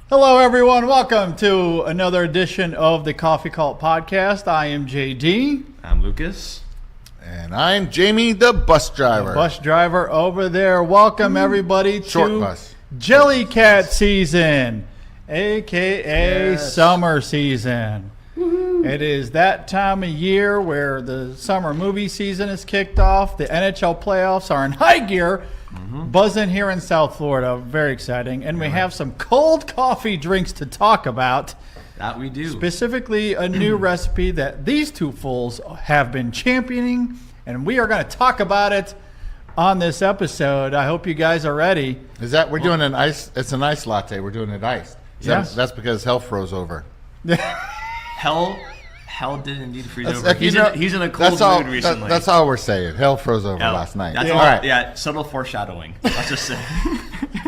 Hello, everyone. Welcome to another edition of the Koffee Kult podcast. I am JD. I'm Lucas. And I'm Jamie, the bus driver. The bus driver over there. Welcome, everybody, Short to bus. Jellycat season, a.k.a. summer season. Woo-hoo. It is that time of year where the summer movie season is kicked off. The NHL playoffs are in high gear. Buzzing here in South Florida. Very exciting. And we have some cold coffee drinks to talk about. That we do. Specifically, a new recipe that these two fools have been championing. And we are going to talk about it on this episode. I hope you guys are ready. Is that we're doing an ice? It's an ice latte. We're doing it iced. Yes. That's because hell froze over. Hell did indeed freeze over. Like, He's in a cold mood recently. That's all we're saying. Hell froze over last night. That's all right. Yeah, subtle foreshadowing. Let's just say.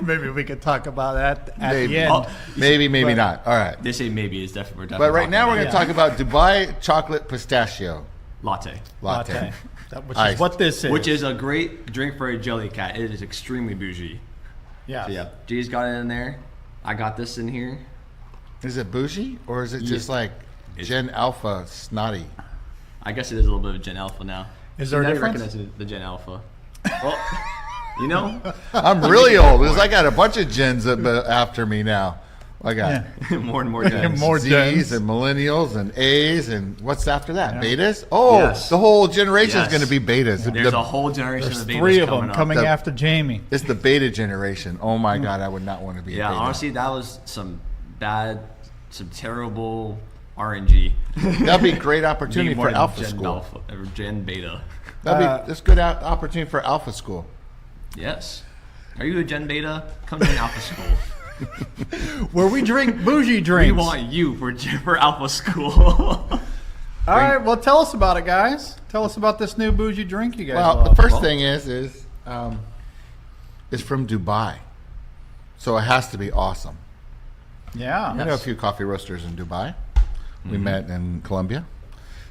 Maybe we could talk about that at Maybe. the end. Maybe not. All right. They say maybe is definitely. But right now we're going to talk about Dubai chocolate pistachio latte. Which Iced. is what this is. Which is a great drink for a jelly cat. It is extremely bougie. Yeah. So yeah, G's got it in there. I got this in here. Is it bougie or is it just like Gen Alpha snotty? I guess it is a little bit of Gen Alpha now. Is there a Now you difference? recognize the Gen Alpha. Well, you know. I'm really old because I got a bunch of gens after me now. I got more and more gens. More Z's gens. and millennials and A's and what's after that? Betas? Oh, Yes. the whole generation is Yes. going to be betas. There's a whole generation There's of babies three of them up. coming The- after Jamie. It's the beta generation. Oh my God, I would not want to be a Yeah, beta. honestly, that was some terrible RNG. That'd be a great opportunity Need more for than Alpha Gen School. Alpha, or Gen Beta. That's good opportunity for Alpha School. Yes. Are you a Gen Beta? Come join Alpha School. Where we drink bougie We drinks. want you for Alpha School. All right, well, tell us about it, guys. Tell us about this new bougie drink you guys Well, love. the first thing is it's from Dubai, so it has to be awesome. Yeah. I know a few coffee roasters in Dubai. We met in Colombia.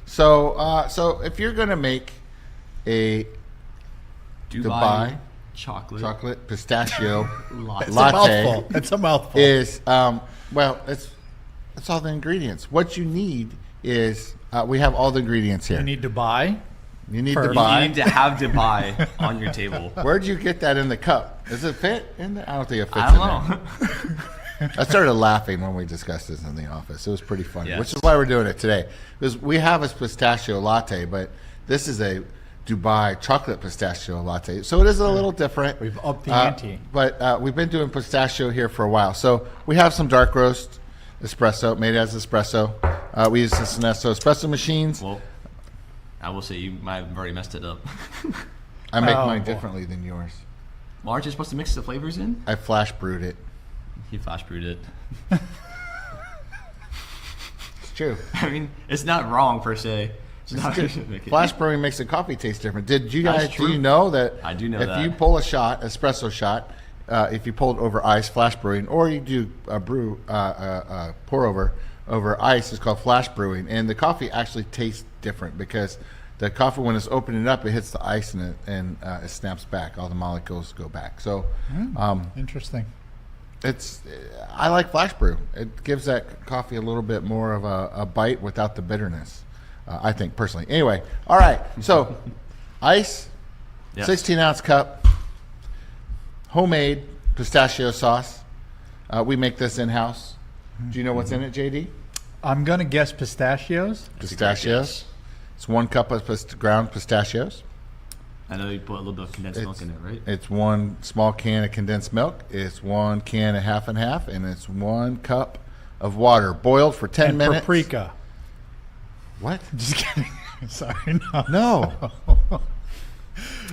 So if you're gonna make a Dubai chocolate pistachio Latte. latte, It's a mouthful. is it's all the ingredients. What you need is we have all the ingredients here. You need to buy. You need first. Dubai. You need to have Dubai on your table. Where'd you get that in the cup? Does it fit in there? I don't think it fits I don't in know. there. I started laughing when we discussed this in the office. It was pretty funny, Yes. which is why we're doing it today. Because we have a pistachio latte, but this is a Dubai chocolate pistachio latte. So it is a little different. We've upped the ante. But we've been doing pistachio here for a while. So we have some dark roast espresso, made as espresso. We use the Sinesto espresso machines. Well, I will say you might have already messed it up. I make Oh, mine boy. differently than yours. Well, aren't you supposed to mix the flavors in? I flash brewed it. He flash brewed it. It's true. I mean, it's not wrong per se. It's not Flash brewing makes the coffee taste different. Did you That's guys? true. Do you know that? I do know if that. you pull a shot, espresso shot, if you pull it over ice, flash brewing, or you do a pour over ice, is called flash brewing, and the coffee actually tastes different because the coffee, when it's opening up, it hits the ice and it snaps back. All the molecules go back. So Interesting. I like flash brew. It gives that coffee a little bit more of a bite without the bitterness. I think personally. Anyway, all right. So, ice, Yes. 16-ounce cup, homemade pistachio sauce. We make this in house. Do you know what's in it, JD? I'm going to guess pistachios. Pistachios. It's 1 cup of ground pistachios. I know you put a little bit of condensed milk in it, right? It's 1 small can of condensed milk. It's 1 can of half and half, and it's 1 cup of water boiled for 10 and minutes. paprika. What? Just kidding. Sorry, no. No.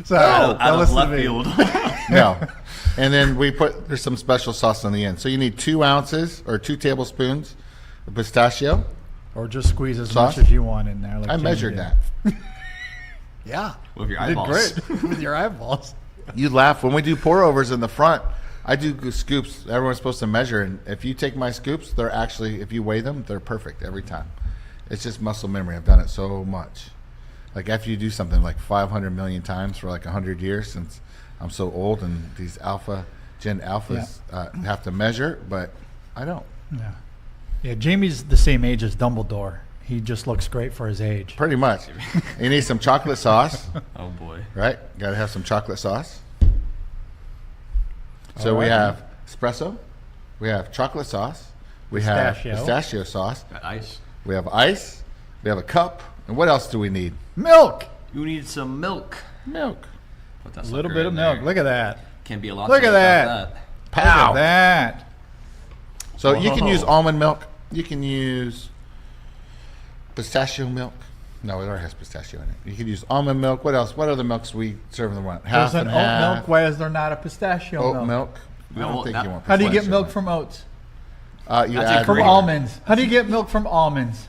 Sorry, Out now of listen to left me. field. No. And then there's some special sauce on the end. So you need 2 ounces or 2 tablespoons of pistachio. Or just squeeze as Sauce? much as you want in there. Like I Jamie measured did. that. Yeah. With your You did eyeballs. great. With your eyeballs. You laugh. When we do pour overs in the front, I do scoops. Everyone's supposed to measure. And if you take my scoops, they're actually, if you weigh them, they're perfect every time. It's just muscle memory. I've done it so much. Like after you do something like 500 million times for like 100 years, since I'm so old and these Gen Alphas have to measure, but I don't. Yeah. Yeah, Jamie's the same age as Dumbledore. He just looks great for his age. Pretty much. You need some chocolate sauce, Oh boy. right? Got to have some chocolate sauce. So All we right. have espresso. We have chocolate sauce. We have pistachio sauce. Got ice. We have ice. We have a cup. And what else do we need? Milk. You need some milk. Milk. Put that A little sucker bit of in milk. there. Look at that. Can't be a lot. Look to at without that. Pow. Look at that. So you can Whoa. use almond milk. You can use pistachio milk. No, it already has pistachio in it. You can use almond milk. What else? What other milks we serve in the one? Half There's an and oat half. milk. Why is there not a pistachio Oat milk? milk. I Well, don't think that- you want How do you get pistachio milk from oats? You That's a add From Great. almonds. How do you get milk from almonds?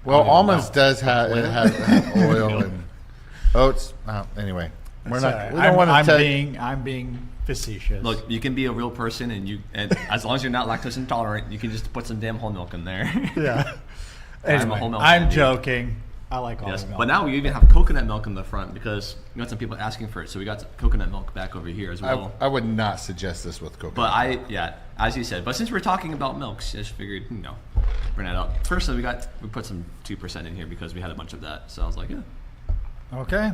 Well, I don't almonds know. does have it has oil and oats. Anyway, we're not. Sorry. We don't want to I'm tell. I'm being facetious. Look, you can be a real person, and as long as you're not lactose intolerant, you can just put some damn whole milk in there. Yeah. I'm a Anyway, whole milk I'm fan, dude. joking. I like almond Yes, milk. but now we even have coconut milk in the front because we got some people asking for it, so we got coconut milk back over here as well. I would not suggest this with coconut. But as you said, but since we're talking about milks, I just figured, bring that up. First, we put some 2% in here because we had a bunch of that, so I was like, yeah. Okay.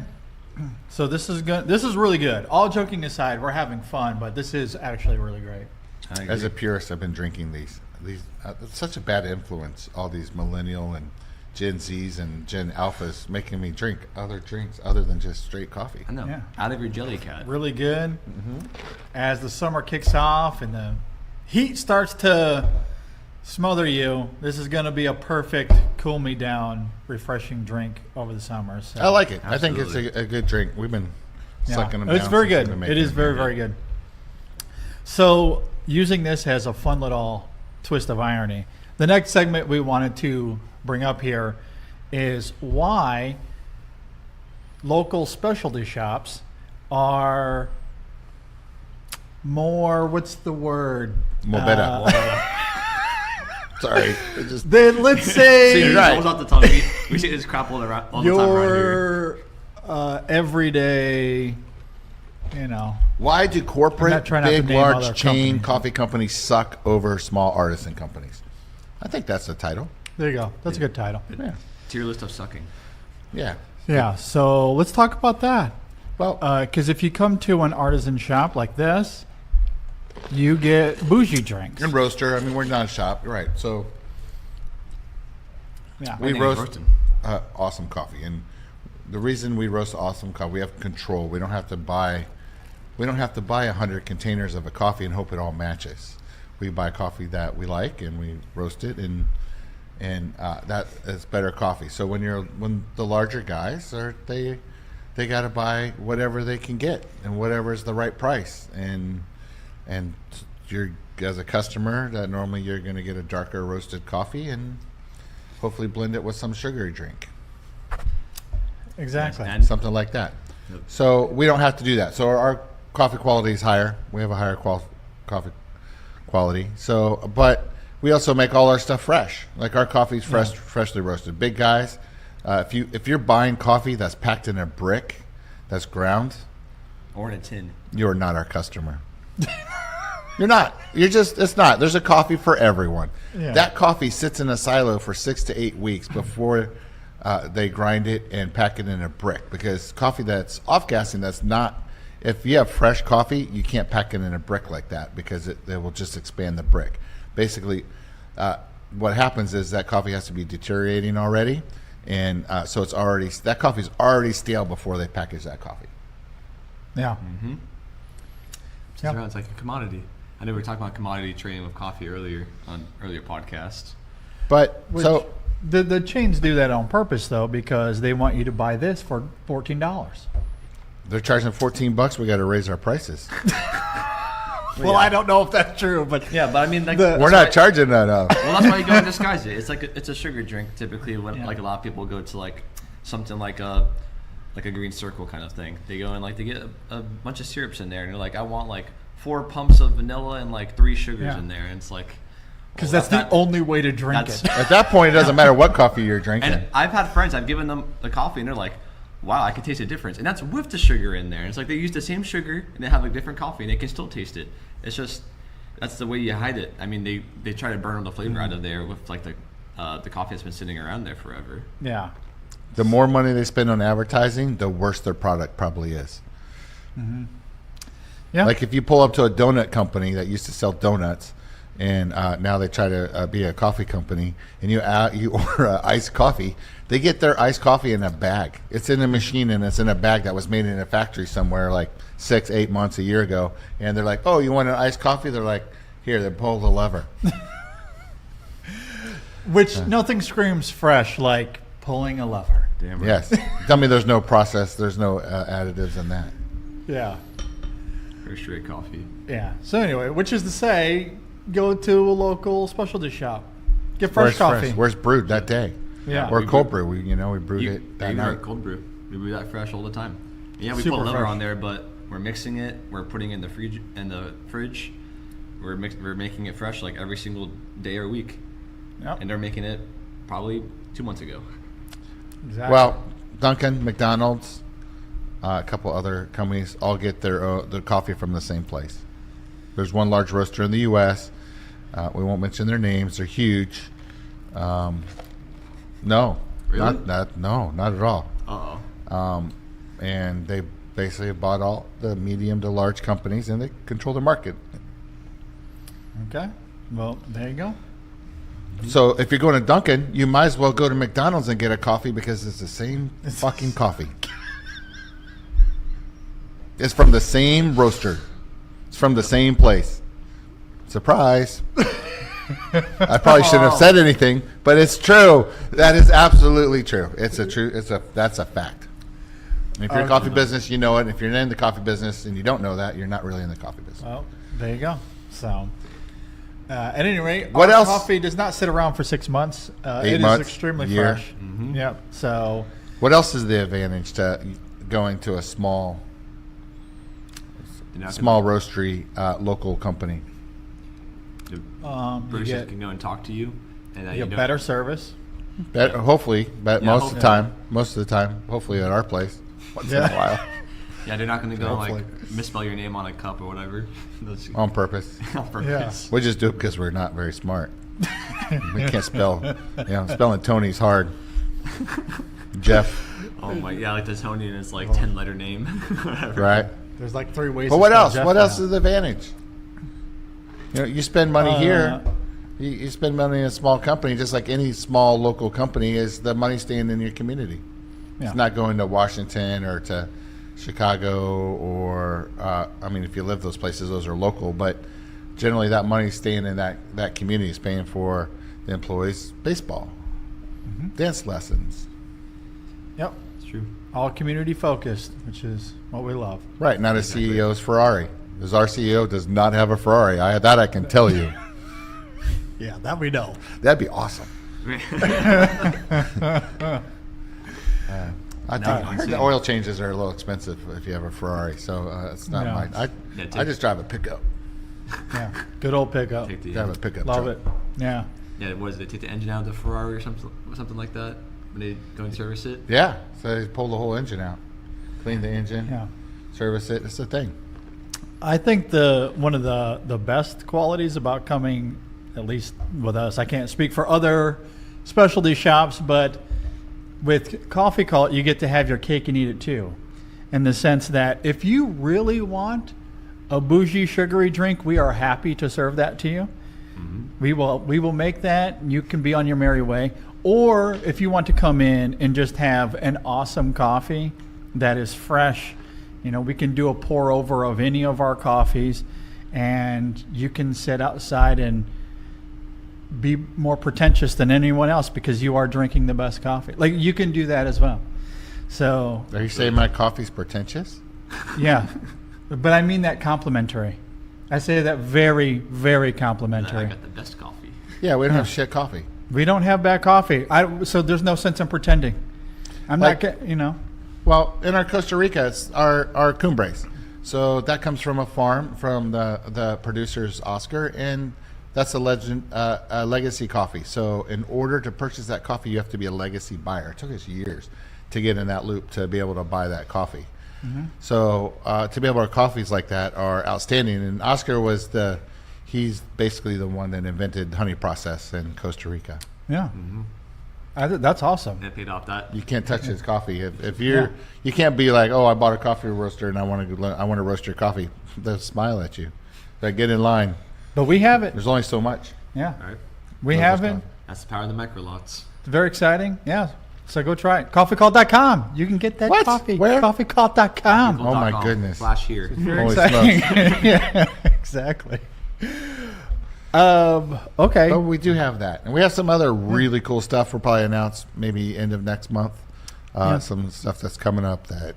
So this is good. This is really good. All joking aside, we're having fun, but this is actually really great. I agree. As a purist, I've been drinking these. It's such a bad influence. All these millennial and Gen Zs and Gen Alphas making me drink other drinks other than just straight coffee. I know. Yeah. Out of your jelly cat. Really good. As the summer kicks off and the heat starts to smother you, this is going to be a perfect cool me down, refreshing drink over the summer. So, I like it. I think it's Absolutely. a good drink. We've been yeah. sucking them It's down very since we've good. been It making is them. very, very good. So using this as a fun little twist of irony, the next segment we wanted to bring up here is why local specialty shops are more, what's the word? More better. Sorry. It just, Then let's say See, you're right. Rolls off the tongue. We say this crap all the time around here. your everyday, why do I'm corporate, not trying not to big, name large other chain companies. coffee companies suck over small artisan companies? I think that's the title. there you go. That's a good title. Yeah. Tier list of sucking. Yeah. Yeah, so let's talk about that. Well, Because if you come to an artisan shop like this, you get bougie drinks. and roaster. I mean, we're not a shop, right? So Yeah. we name's roast Roastin'. awesome coffee, and the reason we roast awesome coffee, we have control. We don't have to buy 100 containers of a coffee and hope it all matches. We buy coffee that we like, and we roast it, and that is better coffee. So when the larger guys they got to buy whatever they can get and whatever is the right price, and you're, as a customer, that normally you're going to get a darker roasted coffee and hopefully blend it with some sugary drink, Exactly. And something like that. Yep. So we don't have to do that. So our coffee quality is higher. We have a higher coffee quality. So, but we also make all our stuff fresh. Like our coffee's freshly roasted. Big guys, if you're buying coffee that's packed in a brick, that's ground, or in a tin. you're not our customer. You're not. It's not. There's a coffee for everyone. Yeah. That coffee sits in a silo for 6 to 8 weeks before they grind it and pack it in a brick. Because coffee that's off-gassing, that's not, if you have fresh coffee, you can't pack it in a brick like that because it will just expand the brick. Basically, what happens is that coffee has to be deteriorating already. And so that coffee's already stale before they package that coffee. Yeah. Yep. It's like a commodity. I know we were talking about commodity trading with coffee earlier on earlier podcasts. But Which, so the chains do that on purpose, though, because they want you to buy this for $14. they're charging $14. We got to raise our prices. Well, I don't know if that's true, but Yeah, but I mean, like, We're not charging that up. Well, that's why you go and disguise it. It's like it's a sugar drink typically. When Yeah. like a lot of people go to like something like a green circle kind of thing. They go and like they get a bunch of syrups in there, and they're like, I want like 4 pumps of vanilla and like 3 sugars Yeah. in there, and it's like because well, that's the not- only way to drink that's- it. At that point, it doesn't matter what coffee you're drinking. And I've had friends, I've given them the coffee, and they're like, wow, I can taste a difference. And that's with the sugar in there. And it's like they use the same sugar, and they have a different coffee, and they can still taste it. It's just, that's the way you hide it. I mean, they try to burn all the flavor out of there with like the coffee that's been sitting around there forever. Yeah. The more money they spend on advertising, the worse their product probably is. Yeah. Like if you pull up to a donut company that used to sell donuts, and now they try to be a coffee company, and you order iced coffee, they get their iced coffee in a bag. It's in a machine, and it's in a bag that was made in a factory somewhere like 6-8 months, a year ago. And they're like, "Oh, you want an iced coffee?" They're like, "Here." They pull the lever. Which nothing screams fresh like pulling a lever. Damn right. Yes. Tell me there's no process, there's no additives in that. Yeah. Very straight coffee. Yeah. So anyway, which is to say, go to a local specialty shop, get fresh Where's coffee. fresh? Where's brewed that day? Yeah. Or We cold brew. We brewed You, it that even night. our cold brew. We brew that fresh all the time. Yeah, we Super put liver fresh. on there, but we're mixing it. We're putting it in the fridge. We're making it fresh like every single day or week. Yep. And they're making it probably 2 months ago. Exactly. Well, Dunkin', McDonald's, a couple other companies all get their coffee from the same place. There's one large roaster in the U.S. We won't mention their names. They're huge. No, Really? not at all. Uh-oh. And they basically bought all the medium to large companies, and they control the market. Okay. Well, there you go. So if you're going to Dunkin', you might as well go to McDonald's and get a coffee because it's the same fucking coffee. It's from the same roaster. It's from the same place. Surprise. I probably shouldn't have said anything, but it's true. That is absolutely true. That's a fact. And if you're in the coffee business, you know it. If you're in the coffee business and you don't know that, you're not really in the coffee business. Well, there you go. So, at any rate, What our else? coffee does not sit around for 6 months. 8 It months, is extremely year. fresh. Yep. So, What else is the advantage to going to a small You're not roastery local company? The you baristas get, can go and talk to you. And you get better service. Hopefully, but Yeah, most of the time, hopefully at our place, once in a while, Yeah, they're not going to go Hopefully. like misspell your name on a cup or whatever. Those- on purpose. on purpose. We just do it because we're not very smart. We can't spell. Spelling Tony's hard. Jeff, Oh my, yeah, like the Tony and it's like 10-letter name. Whatever. right? There's like 3 ways. But to what spell else? Jeff What else now. is the advantage? You spend money here. You spend money in a small company, just like any small local company, is the money staying in your community. Yeah. It's not going to Washington or to Chicago or, if you live those places, those are local. But generally that money's staying in that community, is paying for the employees' baseball, dance lessons. Yep. It's true. All community focused, which is what we love. Right, not a CEO's Ferrari. Because our CEO does not have a Ferrari. I can tell you. Yeah, that we know. That'd be awesome. I heard the oil changes are a little expensive if you have a Ferrari, so it's not Yeah. mine. I just drive a pickup. Yeah. Good old pickup. Take the, Drive a pickup Love truck. it. Yeah. yeah, what is it? Take the engine out of the Ferrari or something like that when they go and service it. Yeah, so they pull the whole engine out, clean the engine, Yeah. service it. It's a thing. I think one of the best qualities about coming, at least with us, I can't speak for other specialty shops, but with Koffee Kult, you get to have your cake and eat it too, in the sense that if you really want a bougie sugary drink, we are happy to serve that to you. We will make that, and you can be on your merry way. Or if you want to come in and just have an awesome coffee that is fresh, we can do a pour over of any of our coffees, and you can sit outside and be more pretentious than anyone else because you are drinking the best coffee. Like, you can do that as well. So, Are you saying my coffee's pretentious? yeah. But I mean that complimentary. I say that very, very I complimentary. got the best coffee. Yeah, we don't have shit coffee. We don't have bad coffee. So there's no sense in pretending. I'm Like- not. Well, in our Costa Rica, it's our cumbres. So that comes from a farm from the producers Oscar, and that's a legacy coffee. So in order to purchase that coffee, you have to be a legacy buyer. It took us years to get in that loop to be able to buy that coffee. So to be able to coffees like that are outstanding. And Oscar was he's basically the one that invented honey process in Costa Rica. Yeah. Mm-hmm. That's awesome. And it paid off that. You can't touch his coffee. If you're, you can't be like, oh, I bought a coffee roaster and I want to roast your coffee. They'll smile at you. They get in line. But we have it. There's only so much. Yeah. All right. We have it. That's the power of the microlots. It's very exciting. Yeah. So go try it. KoffeeKult.com. You can get that What? coffee. Where? KoffeeKult.com. Oh, my goodness. Flash here. Very Holy exciting. Yeah, exactly. Okay. But we do have that. And we have some other really cool stuff we'll probably announce maybe end of next month. Some stuff that's coming up that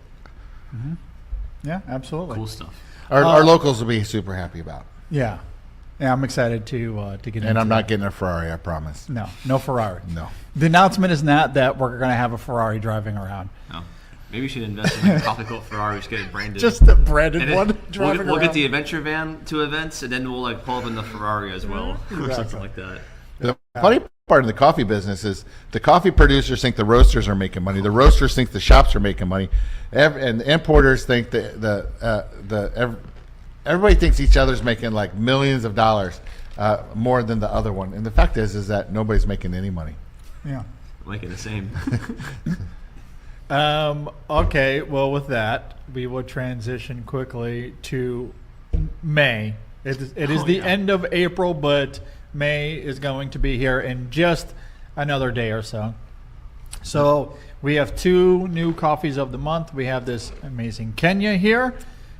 Yeah, absolutely. Cool stuff. our locals will be super happy about. Yeah. Yeah, I'm excited to get into And I'm not that. getting a Ferrari, I promise. No Ferrari. No. The announcement is not that we're going to have a Ferrari driving around. No. Maybe we should invest in a Coffee Kult Ferrari. Just get it branded. Just the branded And then one driving we'll around. get the adventure van to events, and then we'll like pull up in the Ferrari as well, or something like that. The funny part of the coffee business is the coffee producers think the roasters are making money. The roasters think the shops are making money. And the importers think everybody thinks each other's making like millions of dollars more than the other one. And the fact is that nobody's making any money. Yeah. Making the same. Okay, well, with that, we will transition quickly to May. It is the end of April, but May is going to be here in just another day or so. So we have 2 new coffees of the month. We have this amazing Kenya here,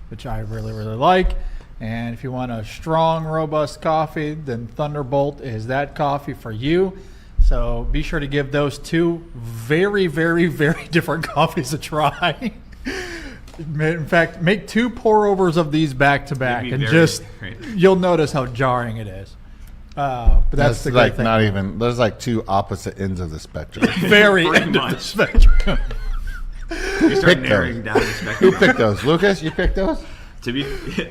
which I really, really like. And if you want a strong, robust coffee, then Thunderbolt is that coffee for you. So be sure to give those 2 very, very, very different coffees a try. In fact, make 2 pour-overs of these back to back, It'd be and very just great. you'll notice how jarring it it is. But that's the great like thing. not even. There's like 2 opposite ends of the spectrum. Very Pretty end of the much. spectrum. You start Pick narrowing those. down the spectrum. Who picked those? Lucas, you picked those? To be,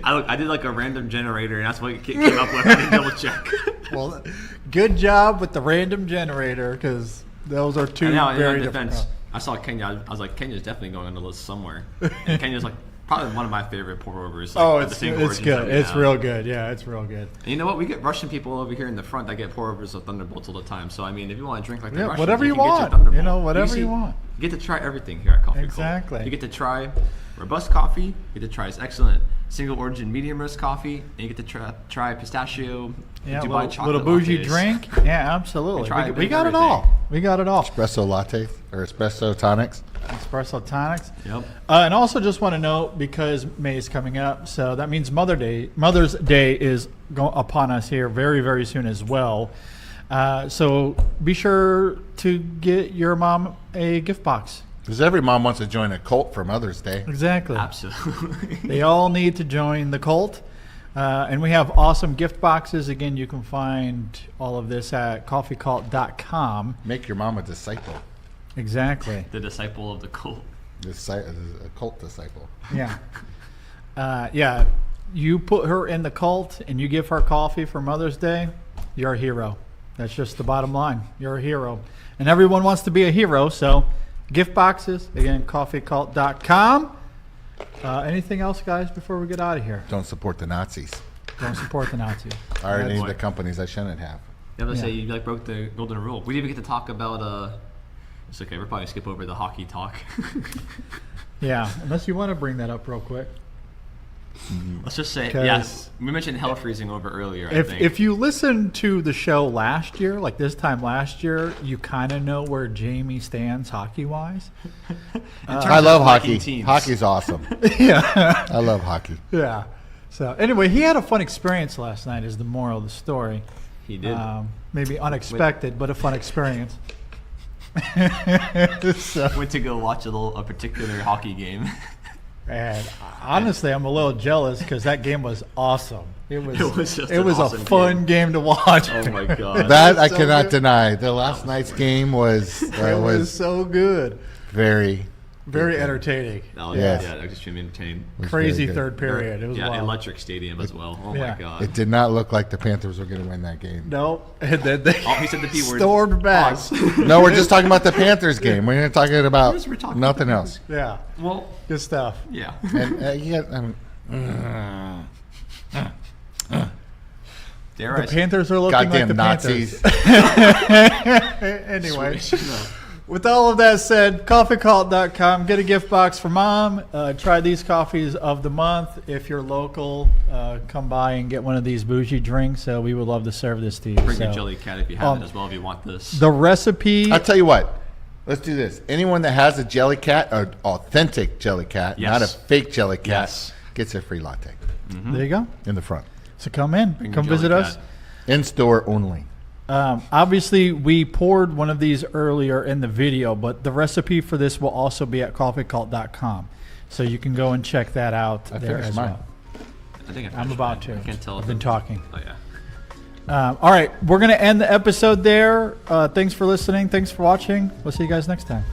I did like a random generator, and that's what it came up with. I didn't double check. Well, good job with the random generator, because those are 2 And now, in very our different defense, coffees. I saw Kenya. I was like, Kenya's definitely going on the list somewhere. And Kenya's like probably one of my favorite pour-overs. Like, Oh, with the it's same origins that good. we It's have. real good. Yeah, it's real good. And you know what? We get Russian people over here in the front that get pour-overs of Thunderbolts all the time. So I mean, if you want to drink like the Yeah, Russians, whatever you can get your want. Thunderbolt. You know, whatever you want. You get to try everything here at Coffee Kult. Exactly. You get to try robust coffee. You get to try this excellent single origin medium roast coffee, and you get to try pistachio, Yeah, Dubai chocolate little bougie lattes. drink. Yeah, absolutely. We try a bit We of got it everything. all. We got it all. Espresso latte or espresso tonics. Espresso tonics. Yep. And also just want to note, because May is coming up, so that means Mother's Day is upon us here very, very soon as well. So be sure to get your mom a gift box. Because every mom wants to join a cult for Mother's Day. Exactly. Absolutely. They all need to join the cult. And we have awesome gift boxes. Again, you can find all of this at KoffeeKult.com. Make your mom a disciple. Exactly. The disciple of the cult. A cult disciple. Yeah. Yeah. You put her in the cult and you give her coffee for Mother's Day, you're a hero. That's just the bottom line. You're a hero. And everyone wants to be a hero, so gift boxes, again, KoffeeKult.com. Anything else, guys, before we get out of here? Don't support the Nazis. Don't support the Nazis. I already That's- named the companies I shouldn't have. You have to say Yeah. you like broke the golden rule. We didn't even get to talk about it's okay. We're probably gonna skip over the hockey talk. Yeah, unless you want to bring that up real quick. Let's just say, 'Cause yes. We mentioned hell freezing over earlier. I If think. if you listened to the show last year, like this time last year, you kind of know where Jamie stands hockey-wise. terms I love of liking hockey. teams. Hockey's awesome. Yeah. I love hockey. Yeah. So anyway, he had a fun experience last night is the moral of the story. he did. Maybe unexpected, but a fun experience. So, Went to go watch a particular hockey game. and honestly, I'm a little jealous because that game was awesome. It was just it an was awesome a fun game to watch. Oh my god. That I so cannot good. deny. The last night's game was It was so good. very Very entertaining. Oh, Yes. yeah, that was extremely entertaining. was Crazy very good. third period. It was Yeah, wild. electric stadium as well. Oh Yeah. my god. It did not look like the Panthers were going to win that game. Nope. And then they Oh, he said the P word. stormed back. Pause. No, we're just talking about the Panthers game. We're not talking about Yes, we're talking nothing about else. Yeah. Well, Good stuff. yeah. And Dare The I say- Panthers are looking Goddamn like the Nazis. Panthers. Anyway, No. with all of that said, coffeekult.com. Get a gift box for mom. Try these coffees of the month. If you're local, come by and get one of these bougie drinks. We would love to serve this to you. Bring So, your jelly cat if you have it as well if you want this. the recipe. I'll tell you what. Let's do this. Anyone that has a jelly cat, an authentic jelly cat, Yes. not a fake jelly cat, Yes. gets a free latte There you go. in the front. So come in. Bring your Come jelly visit us. cat. In store only. Obviously, we poured one of these earlier in the video, but the recipe for this will also be at coffeecult.com. So you can go and check that out I there finished as mine. well. I think I'm about to. I can't tell. I've if been it- talking. Oh yeah. All right, we're going to end the episode there. Thanks for listening. Thanks for watching. We'll see you guys next time.